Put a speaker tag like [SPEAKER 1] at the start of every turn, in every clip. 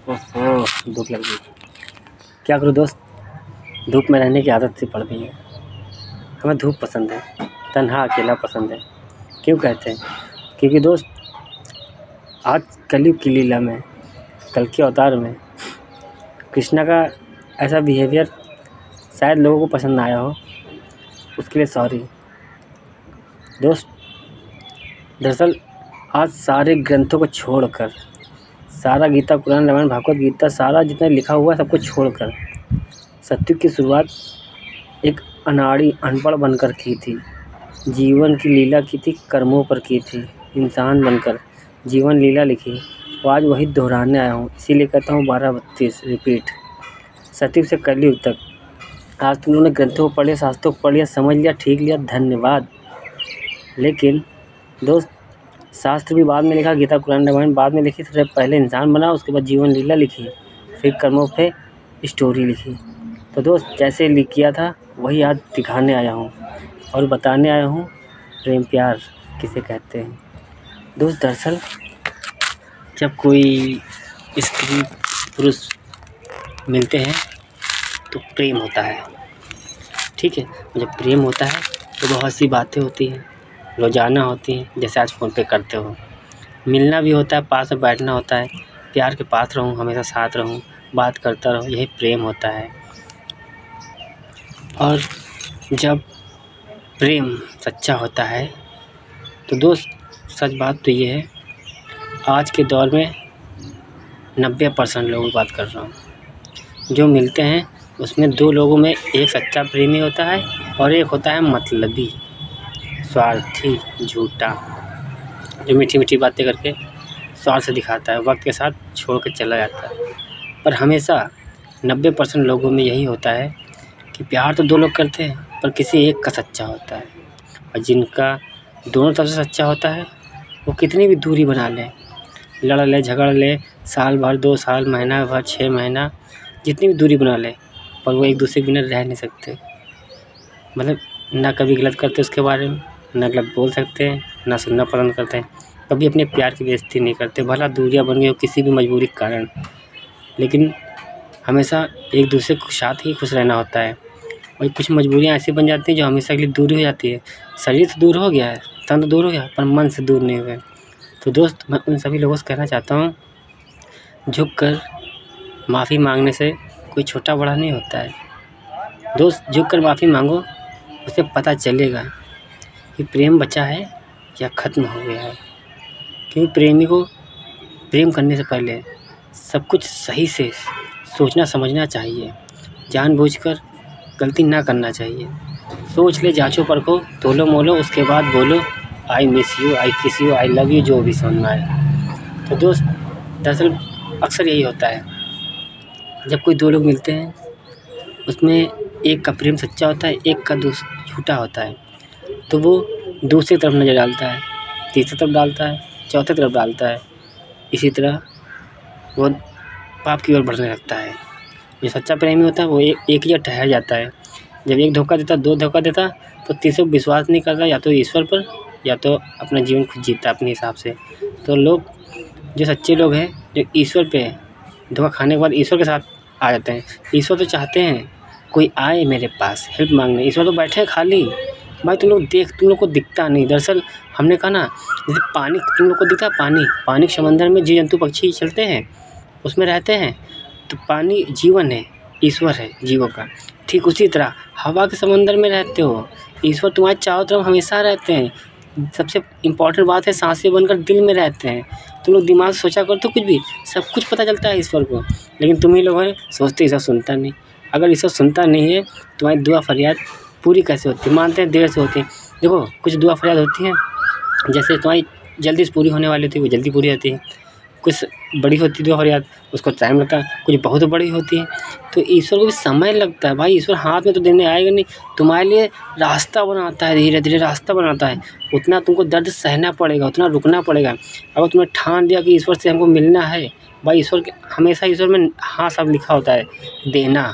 [SPEAKER 1] ओहो, धूप लग गई। क्या करूँ दोस्त, धूप में रहने की आदत सी पड़ गई है। हमें धूप पसंद है, तन्हा अकेला पसंद है। क्यों कहते हैं? क्योंकि दोस्त आज कलयुग की लीला में, कल के अवतार में कृष्णा का ऐसा बिहेवियर शायद लोगों को पसंद ना आया हो, उसके लिए सॉरी दोस्त। दरअसल आज सारे ग्रंथों को छोड़कर, सारा गीता, पुराण, रामायण, भागवत गीता, सारा जितना लिखा हुआ है सब कुछ छोड़कर सत्युग की शुरुआत एक अनाड़ी अनपढ़ बनकर की थी। जीवन की लीला की थी, कर्मों पर की थी। इंसान बनकर जीवन लीला लिखी, तो आज वही दोहराने आया हूँ। इसीलिए कहता हूँ 12-32 रिपीट। सत्युग से कलयुग तक आज तुम लोगों ने ग्रंथों को पढ़ लिया, शास्त्रों को पढ़ लिया, समझ लिया, ठीक लिया, धन्यवाद। लेकिन दोस्त शास्त्र भी बाद में लिखा, गीता, कुरान, रामायण बाद में लिखी। सबसे पहले इंसान बना, उसके बाद जीवन लीला लिखी, फिर कर्मों पे स्टोरी लिखी। तो दोस्त जैसे लिख किया था वही आज दिखाने आया हूँ और बताने आया हूँ प्रेम प्यार किसे कहते हैं। दोस्त दरअसल जब कोई स्त्री पुरुष मिलते हैं तो प्रेम होता है, ठीक है। जब प्रेम होता है तो बहुत सी बातें होती हैं, रोज़ाना होती हैं, जैसे आज फ़ोन पे करते हो। मिलना भी होता है, पास में बैठना होता है, प्यार के पास रहूँ, हमेशा साथ रहूँ, बात करता रहूँ, यही प्रेम होता है। और जब प्रेम सच्चा होता है तो दोस्त सच बात तो ये है, आज के दौर में 90% लोगों की बात कर रहा हूँ, जो मिलते हैं उसमें 2 लोगों में एक सच्चा प्रेमी होता है और एक होता है मतलबी, स्वार्थी, झूठा, जो मीठी मीठी बातें करके स्वार्थ दिखाता है, वक्त के साथ छोड़ के चला जाता है। पर हमेशा 90% लोगों में यही होता है कि प्यार तो 2 लोग करते हैं पर किसी एक का सच्चा होता है। और जिनका दोनों तरफ से सच्चा होता है वो कितनी भी दूरी बना लें, लड़ ले, झगड़ ले, साल भर, 2 साल, महीना भर, 6 महीना, जितनी भी दूरी बना लें, पर वो एक दूसरे के बिना रह नहीं सकते। मतलब ना कभी गलत करते उसके बारे में, ना गलत बोल सकते हैं, ना सुनना पसंद करते हैं, कभी अपने प्यार की बेइज़्ज़ती नहीं करते, भला दूरियां बन गई हो किसी भी मजबूरी के कारण, लेकिन हमेशा एक दूसरे के साथ ही खुश रहना होता है। और कुछ मजबूरियाँ ऐसी बन जाती हैं जो हमेशा के लिए दूरी हो जाती है। शरीर से दूर हो गया है, तन तो दूर हो गया, पर मन से दूर नहीं हुए। तो दोस्त मैं उन सभी लोगों से कहना चाहता हूँ, झुक कर माफ़ी मांगने से कोई छोटा बड़ा नहीं होता है। दोस्त झुक कर माफ़ी मांगो, उसे पता चलेगा कि प्रेम बचा है या ख़त्म हो गया है। क्योंकि प्रेमी को प्रेम करने से पहले सब कुछ सही से सोचना समझना चाहिए, जानबूझकर गलती ना करना चाहिए। सोच ले, जाँचो परखो, तोलो मोलो, उसके बाद बोलो आई मिस यू, आई किस यू, आई लव यू, जो भी समझ में आए। तो दोस्त दरअसल अक्सर यही होता है, जब कोई 2 लोग मिलते हैं उसमें एक का प्रेम सच्चा होता है, एक का झूठा होता है, तो वो दूसरी तरफ नज़र डालता है, तीसरी तरफ डालता है, चौथे तरफ डालता है। इसी तरह वो पाप की ओर बढ़ने लगता है। जो सच्चा प्रेमी होता है वो एक ही जगह ठहर जाता है। जब एक धोखा देता, 2 धोखा देता, तो तीसरे विश्वास नहीं करता, या तो ईश्वर पर या तो अपना जीवन खुद जीता अपने हिसाब से। तो लोग जो सच्चे लोग हैं, जो ईश्वर पे धोखा खाने के बाद ईश्वर के साथ आ जाते हैं। ईश्वर तो चाहते हैं कोई आए मेरे पास हेल्प मांगने, ईश्वर तो बैठे हैं खाली। भाई तुम लोग को दिखता नहीं। दरअसल हमने कहा ना, जैसे पानी तुम लोग को दिखता, पानी के समंदर में जीव जंतु पक्षी चलते हैं, उसमें रहते हैं, तो पानी जीवन है, ईश्वर है जीवों का। ठीक उसी तरह हवा के समंदर में रहते हो, ईश्वर तुम्हारे चारों तरफ हमेशा रहते हैं। सबसे इम्पॉर्टेंट बात है, सांसें बनकर दिल में रहते हैं। तुम लोग दिमाग से सोचा करो तो कुछ भी, सब कुछ पता चलता है ईश्वर को, लेकिन तुम ही लोग हैं सोचते ईश्वर सुनता नहीं। अगर ईश्वर सुनता नहीं है, तुम्हारी दुआ फरियाद पूरी कैसे होती है? मानते हैं देर से होती है। देखो कुछ दुआ फरियाद होती हैं, जैसे तुम्हारी जल्दी से पूरी होने वाली होती है वो जल्दी पूरी होती है, कुछ बड़ी होती है दुआ फरियाद, उसको टाइम लगता है, कुछ बहुत बड़ी होती है तो ईश्वर को भी समय लगता है। भाई ईश्वर हाथ में तो देने आएगा नहीं, तुम्हारे लिए रास्ता बनाता है, धीरे धीरे रास्ता बनाता है। उतना तुमको दर्द सहना पड़ेगा, उतना रुकना पड़ेगा। अगर तुमने ठान दिया कि ईश्वर से हमको मिलना है, भाई ईश्वर के हमेशा ईश्वर में हाँ सब लिखा होता है, देना।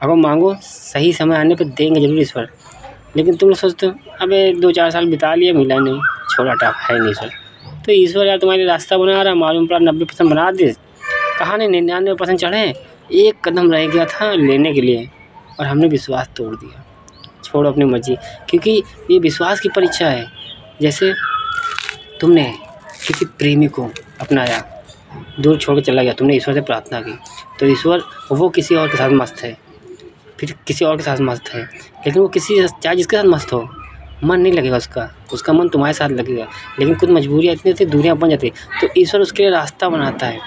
[SPEAKER 1] अगर मांगो सही समय आने पर देंगे जरूर ईश्वर। लेकिन तुम लोग सोचते हो अबे 2-4 साल बिता लिए, मिला नहीं, छोड़ा टाप है नहीं ईश्वर। तो ईश्वर यार तुम्हारे रास्ता बना रहा, मालूम पड़ा 90% बना दे, कहाँ ने 99% चढ़े, एक कदम रह गया था लेने के लिए और हमने विश्वास तोड़ दिया। छोड़ो अपनी मर्जी, क्योंकि ये विश्वास की परीक्षा है। जैसे तुमने किसी प्रेमी को अपनाया, दूर छोड़ के चला गया, तुमने ईश्वर से प्रार्थना की, तो ईश्वर वो किसी और के साथ मस्त है, फिर किसी और के साथ मस्त है, लेकिन वो किसी चाहे जिसके साथ मस्त हो, मन नहीं लगेगा उसका मन तुम्हारे साथ लगेगा। लेकिन कुछ मजबूरियाँ इतनी होती, दूरियाँ बन जाती, तो ईश्वर उसके लिए रास्ता बनाता है।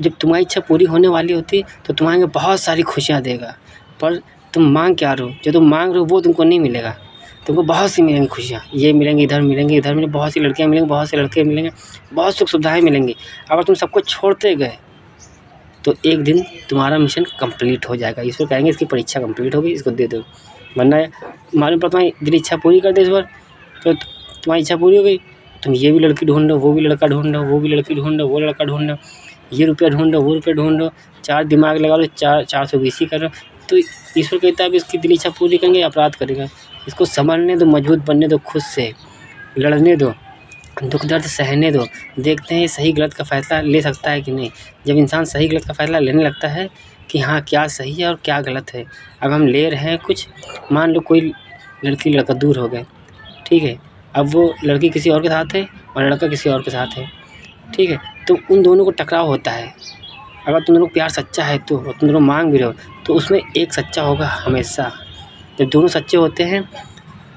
[SPEAKER 1] जब तुम्हारी इच्छा पूरी होने वाली होती तो तुम्हारे लिए बहुत सारी खुशियाँ देगा, पर तुम मांग क्या रहे हो, जो तुम मांग रहे हो वो तुमको नहीं मिलेगा। तुमको बहुत सी मिलेंगी खुशियाँ, ये मिलेंगी, इधर मिलेंगी, इधर मिलेंगी, बहुत सी लड़कियाँ मिलेंगी, बहुत से लड़के मिलेंगे, बहुत सुख सुविधाएँ मिलेंगी। अगर तुम सबको छोड़ते गए तो एक दिन तुम्हारा मिशन कंप्लीट हो जाएगा। ईश्वर कहेंगे इसकी परीक्षा कंप्लीट होगी, इसको दे दो, वरना मालूम पड़ा तुम्हारी दिल इच्छा पूरी कर दे ईश्वर, तो तुम्हारी इच्छा पूरी हो गई, तुम ये भी लड़की ढूंढ लो, वो भी लड़का ढूंढ लो, वो भी लड़की ढूंढ लो, वो लड़का ढूंढ लो, ये रुपया ढूंढ लो, वो रुपया ढूंढ लो, 4 दिमाग लगा लो, 420 ही करो। तो ईश्वर कहता है अब इसकी दिल इच्छा पूरी करेंगे, अपराध करेगा, इसको संभलने दो, मजबूत बनने दो, खुद से लड़ने दो, दुख दर्द सहने दो, देखते हैं ये सही गलत का फ़ैसला ले सकता है कि नहीं। जब इंसान सही गलत का फ़ैसला लेने लगता है कि हाँ क्या सही है और क्या गलत है, अब हम ले रहे हैं कुछ, मान लो कोई लड़की लड़का दूर हो गए, ठीक है, अब वो लड़की किसी और के साथ है और लड़का किसी और के साथ है, ठीक है, तो उन दोनों को टकराव होता है। अगर तुम दोनों प्यार सच्चा है तो तुम दोनों मांग भी रहे हो, तो उसमें एक सच्चा होगा हमेशा। जब दोनों सच्चे होते हैं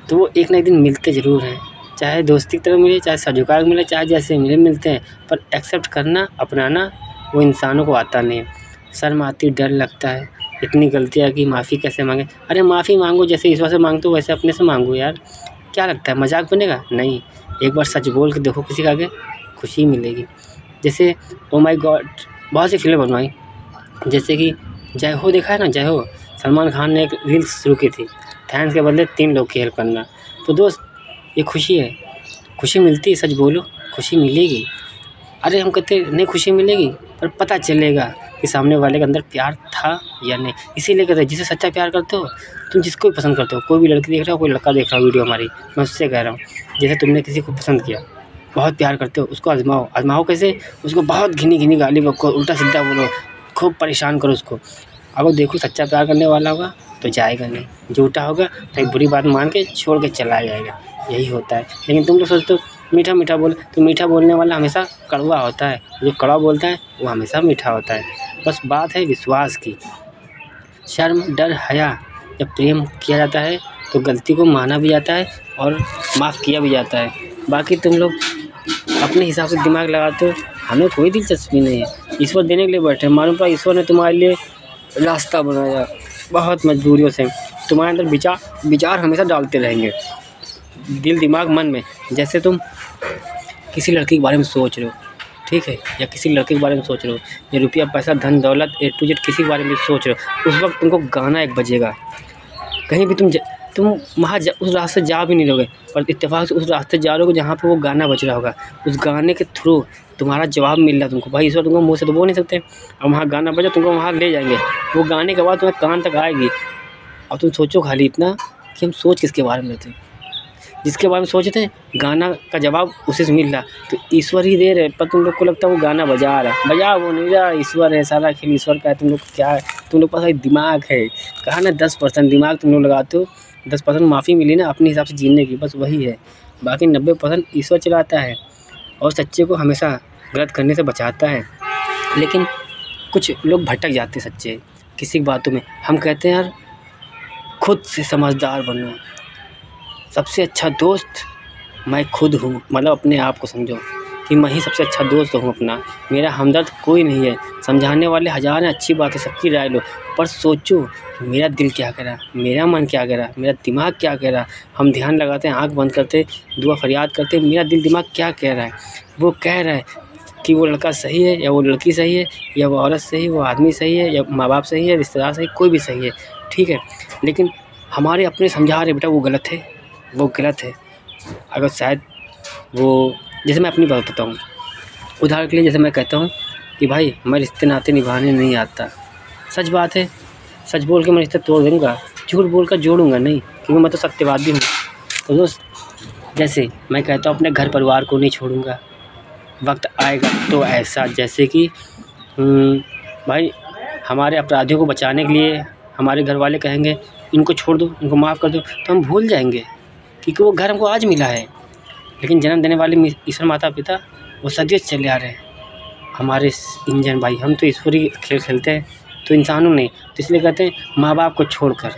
[SPEAKER 1] तो वो एक ना एक दिन मिलते ज़रूर हैं, चाहे दोस्ती की तरह मिले, चाहे सर झुका के मिले, चाहे जैसे मिलते हैं, पर एक्सेप्ट करना, अपनाना वो इंसानों को आता नहीं है। शर्म आती, डर लगता है, इतनी गलतियाँ की माफ़ी कैसे मांगे। अरे माफ़ी मांगो जैसे ईश्वर से मांगते हो वैसे अपने से मांगो यार, क्या लगता है मजाक बनेगा? नहीं, एक बार सच बोल के देखो किसी के आगे, खुशी मिलेगी। जैसे ओ माय गॉड बहुत सी फिल्में बनवाई, जैसे कि जय हो देखा है ना, जय हो, सलमान खान ने एक रील्स शुरू की थी, थैंक्स के बदले 3 लोग की हेल्प करना। तो दोस्त ये खुशी है, खुशी मिलती है, सच बोलो खुशी मिलेगी। अरे हम कहते नहीं खुशी मिलेगी, पर पता चलेगा कि सामने वाले के अंदर प्यार था या नहीं। इसीलिए कहते हैं जिसे सच्चा प्यार करते हो, तुम जिसको भी पसंद करते हो, कोई भी लड़की देख रहा हो, कोई लड़का देख रहा हो वीडियो हमारी, मैं उससे कह रहा हूँ, जैसे तुमने किसी को पसंद किया, बहुत प्यार करते हो, उसको आजमाओ कैसे, उसको बहुत घिनी गाली बको, उल्टा सीधा बोलो, खूब परेशान करो उसको। अगर देखो सच्चा प्यार करने वाला होगा तो जाएगा नहीं, झूठा होगा तो एक बुरी बात मान के छोड़ के चला जाएगा, यही होता है। लेकिन तुम लोग सोचते हो मीठा मीठा बोल, तो मीठा बोलने वाला हमेशा कड़वा होता है, जो कड़वा बोलता है वो हमेशा मीठा होता है। बस बात है विश्वास की। शर्म, डर, हया, जब प्रेम किया जाता है तो गलती को माना भी जाता है और माफ़ किया भी जाता है। बाकी तुम लोग अपने हिसाब से दिमाग लगाते हो, हमें कोई दिलचस्पी नहीं है। ईश्वर देने के लिए बैठे हैं, मालूम पड़ा ईश्वर ने तुम्हारे लिए रास्ता बनाया बहुत मजबूरियों से, तुम्हारे अंदर विचार हमेशा डालते रहेंगे, दिल दिमाग मन में। जैसे तुम किसी लड़की के बारे में सोच रहे हो, ठीक है, या किसी लड़के के बारे में सोच रहे हो, या रुपया पैसा धन दौलत A to Z किसी के बारे में सोच रहे हो, उस वक्त तुमको गाना एक बजेगा, कहीं भी तुम वहाँ उस रास्ते जा भी नहीं लोगे, पर इत्तेफाक से उस रास्ते जा रहे हो जहाँ पे वो गाना बज रहा होगा, उस गाने के थ्रू तुम्हारा जवाब मिल रहा है तुमको। भाई ईश्वर तुमको मुँह से तो बोल नहीं सकते, अब वहाँ गाना बजा तुमको वहाँ ले जाएंगे, वो गाने के बाद तुम्हें कान तक आएगी। अब तुम सोचो खाली इतना कि हम सोच किसके बारे में थे, जिसके बारे में सोचते हैं गाना का जवाब उसे से मिल रहा, तो ईश्वर ही दे रहे, पर तुम लोग को लगता है वो गाना बजा रहा, बजा वो नहीं रहा, ईश्वर है, सारा खेल ईश्वर का है। तुम लोग क्या है, तुम लोग पास दिमाग है, कहा ना 10% दिमाग तुम लोग लगाते हो, 10% माफ़ी मिली ना अपने हिसाब से जीने की, बस वही है। बाकी 90% ईश्वर चलाता है और सच्चे को हमेशा गलत करने से बचाता है। लेकिन कुछ लोग भटक जाते हैं सच्चे किसी बातों में। हम कहते हैं यार खुद से समझदार बनो, सबसे अच्छा दोस्त मैं खुद हूँ, मतलब अपने आप को समझो कि मैं ही सबसे अच्छा दोस्त हूँ अपना, मेरा हमदर्द कोई नहीं है। समझाने वाले हज़ार हैं, अच्छी बात है, सबकी राय लो, पर सोचो मेरा दिल क्या कह रहा, मेरा मन क्या कह रहा, मेरा दिमाग क्या कह रहा। हम ध्यान लगाते हैं, आँख बंद करते, दुआ फरियाद करते, मेरा दिल दिमाग क्या कह रहा है। वो कह रहा है कि वो लड़का सही है या वो लड़की सही है, या वो औरत सही है, वो आदमी सही है, या माँ बाप सही है, रिश्तेदार सही, कोई भी सही है, ठीक है। लेकिन हमारे अपने समझा रहे बेटा वो गलत है, वो गलत है। अगर शायद वो, जैसे मैं अपनी बात बताता हूँ, उदाहरण के लिए जैसे मैं कहता हूँ कि भाई मैं रिश्ते नाते निभाने नहीं आता, सच बात है, सच बोल के मैं रिश्ते तोड़ दूँगा, झूठ बोल कर जोड़ूँगा नहीं, क्योंकि मैं तो सत्यवादी हूँ। तो दोस्त जैसे मैं कहता हूँ अपने घर परिवार को नहीं छोड़ूँगा, वक्त आएगा तो ऐसा जैसे कि भाई हमारे अपराधियों को बचाने के लिए हमारे घर वाले कहेंगे इनको छोड़ दो, इनको माफ़ कर दो, तो हम भूल जाएंगे क्योंकि वो घर हमको आज मिला है। लेकिन जन्म देने वाले ईश्वर माता पिता वो सदियों से चले आ रहे हैं हमारे इंजन भाई। हम तो ईश्वरी खेल खेलते हैं तो इंसानों नहीं, तो इसलिए कहते हैं माँ बाप को छोड़कर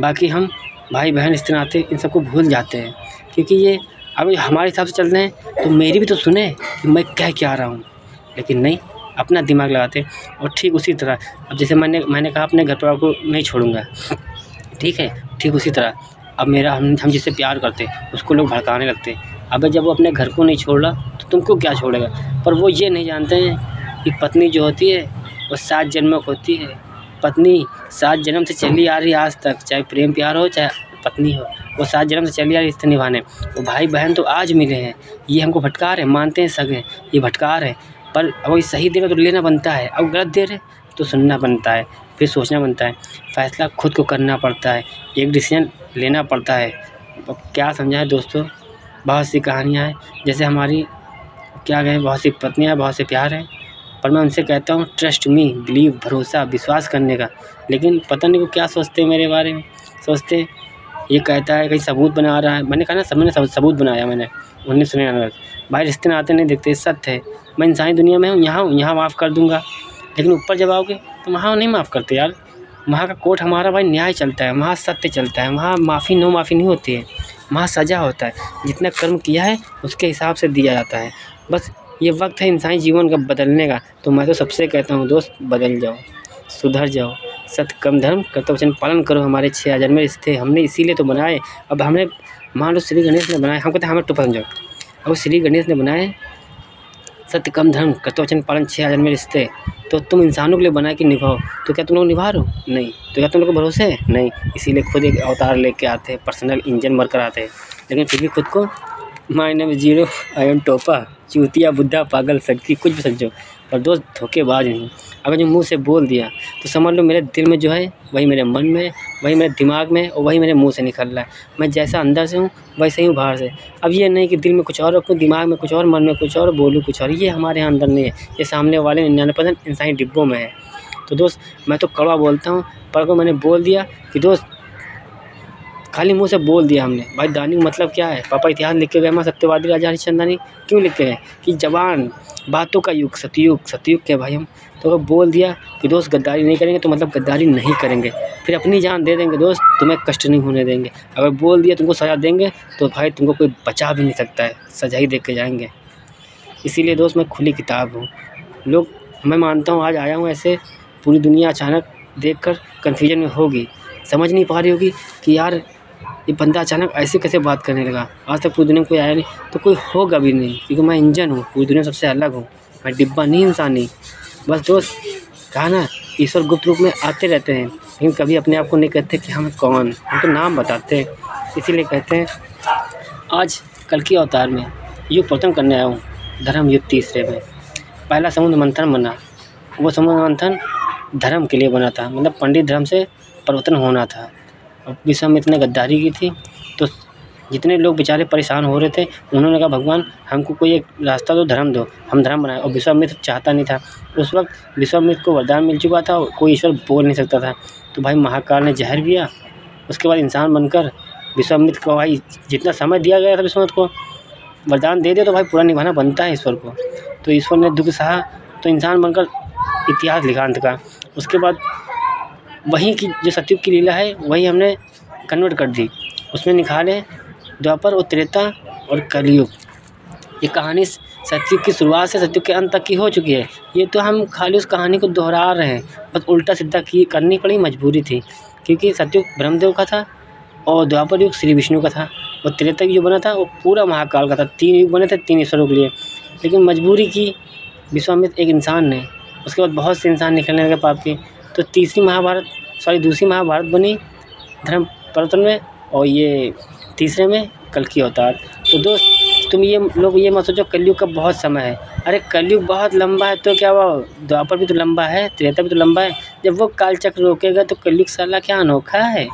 [SPEAKER 1] बाकी हम भाई बहन रिश्ते नाते इन सबको भूल जाते हैं। क्योंकि ये अब हमारे हिसाब से चलते हैं तो मेरी भी तो सुने कि मैं कह क्या रहा हूँ, लेकिन नहीं, अपना दिमाग लगाते हैं। और ठीक उसी तरह अब जैसे मैंने कहा अपने घर परिवार को नहीं छोड़ूंगा, ठीक है, ठीक उसी तरह अब मेरा हम जिससे प्यार करते उसको लोग भड़काने लगते। अबे जब वो अपने घर को नहीं छोड़ रहा तो तुमको क्या छोड़ेगा। पर वो ये नहीं जानते हैं कि पत्नी जो होती है वो 7 जन्मों की होती है। पत्नी 7 जन्म से चली आ रही है आज तक, चाहे प्रेम प्यार हो चाहे पत्नी हो, वो 7 जन्म से चली आ रही रिश्ते निभाने। वो भाई बहन तो आज मिले हैं, ये हमको भटका रहे हैं, मानते हैं सगे ये भटका रहे हैं, पर अगर सही दे रहे तो लेना बनता है, अब गलत दे रहे तो सुनना बनता है, फिर सोचना बनता है, फैसला खुद को करना पड़ता है, एक डिसीजन लेना पड़ता है। अब क्या समझाएं दोस्तों, बहुत सी कहानियाँ हैं, जैसे हमारी क्या कहें, बहुत सी पत्नियाँ, बहुत से प्यार हैं, पर मैं उनसे कहता हूँ ट्रस्ट मी, बिलीव, भरोसा, विश्वास करने का। लेकिन पता नहीं वो क्या सोचते हैं मेरे बारे में, सोचते हैं ये कहता है कहीं सबूत बना रहा है। मैंने कहा ना, सब मैंने सबूत बनाया, मैंने 1999 भाई रिश्ते नाते नहीं देखते, सत्य है। मैं इंसानी दुनिया में हूँ, यहाँ माफ़ कर दूँगा, लेकिन ऊपर जब आओगे तो वहाँ नहीं माफ़ करते यार। वहाँ का कोर्ट हमारा भाई न्याय चलता है, वहाँ सत्य चलता है, वहाँ माफ़ी नो माफ़ी नहीं होती है, वहाँ सज़ा होता है, जितना कर्म किया है उसके हिसाब से दिया जाता है। बस ये वक्त है इंसानी जीवन का बदलने का। तो मैं तो सबसे कहता हूँ दोस्त, बदल जाओ, सुधर जाओ, सत्य कम धर्म कर्तव्य वचन पालन करो। हमारे 6 जन्म रिश्ते हमने इसीलिए तो बनाए। अब हमने मान लो श्री गणेश ने बनाए, हम कहते हैं हमें तो पसंद जाओ, अब श्री गणेश ने बनाए सत्य कम धर्म कर्तव्य वचन पालन 6 जन्म रिश्ते, तो तुम इंसानों के लिए बना के निभाओ। तो क्या तुम लोग निभा रहे हो? नहीं। तो क्या तुम लोग को भरोसे है? नहीं। इसीलिए खुद एक अवतार लेके आते हैं, पर्सनल इंजन बनकर आते हैं, लेकिन फिर भी खुद को my name is zero, I am टोपा, चूतिया, बुद्धा, पागल, शक्ति, कुछ भी समझो, पर दोस्त धोखेबाज नहीं। अगर जो मुँह से बोल दिया तो समझ लो मेरे दिल में जो है वही मेरे मन में, वही मेरे दिमाग में और वही मेरे मुँह से निकल रहा है। मैं जैसा अंदर से हूँ वैसे ही हूँ बाहर से। अब ये नहीं कि दिल में कुछ और रखूँ, दिमाग में कुछ और, मन में कुछ और, बोलूँ कुछ और, ये हमारे यहाँ अंदर नहीं है, ये सामने वाले 99% इंसानी डिब्बों में है। तो दोस्त मैं तो कड़वा बोलता हूँ, पर अगर मैंने बोल दिया कि दोस्त खाली मुँह से बोल दिया हमने, भाई दानी मतलब क्या है, पापा इतिहास लिख के गए हमारे सत्यवादी राजा हरिश्चंद्र क्यों लिख के गए कि जवान बातों का युग, सतयुग के भाई हम। तो अगर बोल दिया कि दोस्त गद्दारी नहीं करेंगे तो मतलब गद्दारी नहीं करेंगे, फिर अपनी जान दे देंगे दोस्त, तुम्हें कष्ट नहीं होने देंगे। अगर बोल दिया तुमको सज़ा देंगे तो भाई तुमको कोई बचा भी नहीं सकता है, सज़ा ही दे के जाएंगे। इसीलिए दोस्त मैं खुली किताब हूँ। लोग, मैं मानता हूँ आज आया हूँ ऐसे, पूरी दुनिया अचानक देखकर कन्फ्यूजन में होगी, समझ नहीं पा रही होगी कि यार ये बंदा अचानक ऐसे कैसे बात करने लगा, आज तक पूरी दुनिया में कोई आया नहीं, तो कोई होगा भी नहीं, क्योंकि मैं इंजन हूँ, पूरी दुनिया सबसे अलग हूँ, मैं डिब्बा नहीं, इंसान नहीं। बस दोस्त कहा ना, ईश्वर गुप्त रूप में आते रहते हैं, लेकिन कभी अपने आप को नहीं कहते कि हम कौन, हम तो नाम बताते हैं। इसीलिए कहते हैं आज कल की अवतार में युग परिवर्तन करने आया हूँ, धर्म युग तीसरे में। पहला समुद्र मंथन बना, वो समुद्र मंथन धर्म के लिए बना था, मतलब पंडित धर्म से परिवर्तन होना था। और विश्वामित्र ने गद्दारी की थी, तो जितने लोग बेचारे परेशान हो रहे थे उन्होंने कहा भगवान हमको कोई एक रास्ता दो, धर्म दो, हम धर्म बनाए। और विश्वामित्र चाहता नहीं था, उस वक्त विश्वामित्र को वरदान मिल चुका था, कोई ईश्वर बोल नहीं सकता था। तो भाई महाकाल ने जहर पिया, उसके बाद इंसान बनकर विश्वामित्र को भाई जितना समय दिया गया था विश्वामित्र को वरदान दे दिया, तो भाई पूरा निभाना बनता है ईश्वर को। तो ईश्वर ने दुख सहा, तो इंसान बनकर इतिहास लिखा अंत का। उसके बाद वहीं की जो सतयुग की लीला है वही हमने कन्वर्ट कर दी, उसमें निखारे द्वापर और त्रेता और कलयुग। ये कहानी सतयुग की शुरुआत से सतयुग के अंत तक की हो चुकी है। ये तो हम खाली उस कहानी को दोहरा रहे हैं, बस उल्टा सीधा करनी पड़ी, मजबूरी थी, क्योंकि सतयुग ब्रह्मदेव का था और द्वापर युग श्री विष्णु का था, और त्रेता युग जो बना था वो पूरा महाकाल का था। 3 युग बने थे 3 ईश्वरों के लिए, लेकिन मजबूरी की विश्वामित्र एक इंसान ने, उसके बाद बहुत से इंसान निकलने लगे पाप के। तो दूसरी महाभारत बनी धर्म परिवर्तन में, और ये तीसरे में कल की अवतार। तो दोस्त तुम ये लोग ये मत सोचो कलयुग का बहुत समय है, अरे कलयुग बहुत लंबा है, तो क्या वो द्वापर भी तो लंबा है, त्रेता भी तो लंबा है। जब वो कालचक्र रोकेगा तो कलयुग साला क्या अनोखा है।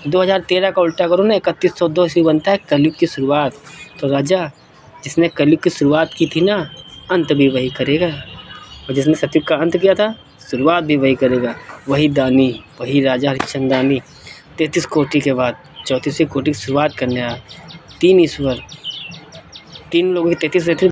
[SPEAKER 1] 2013 का उल्टा करो ना, 3102 ईस्वी बनता है कलयुग की शुरुआत। तो राजा जिसने कलयुग की शुरुआत की थी ना, अंत भी वही करेगा। और जिसने सतयुग का अंत किया था शुरुआत भी वही करेगा। वही दानी, वही राजा हरिश्चंद्रानी 33 कोटि के बाद 34वीं कोटि की शुरुआत करने आया। 3 ईश्वर, 3 लोगों की 33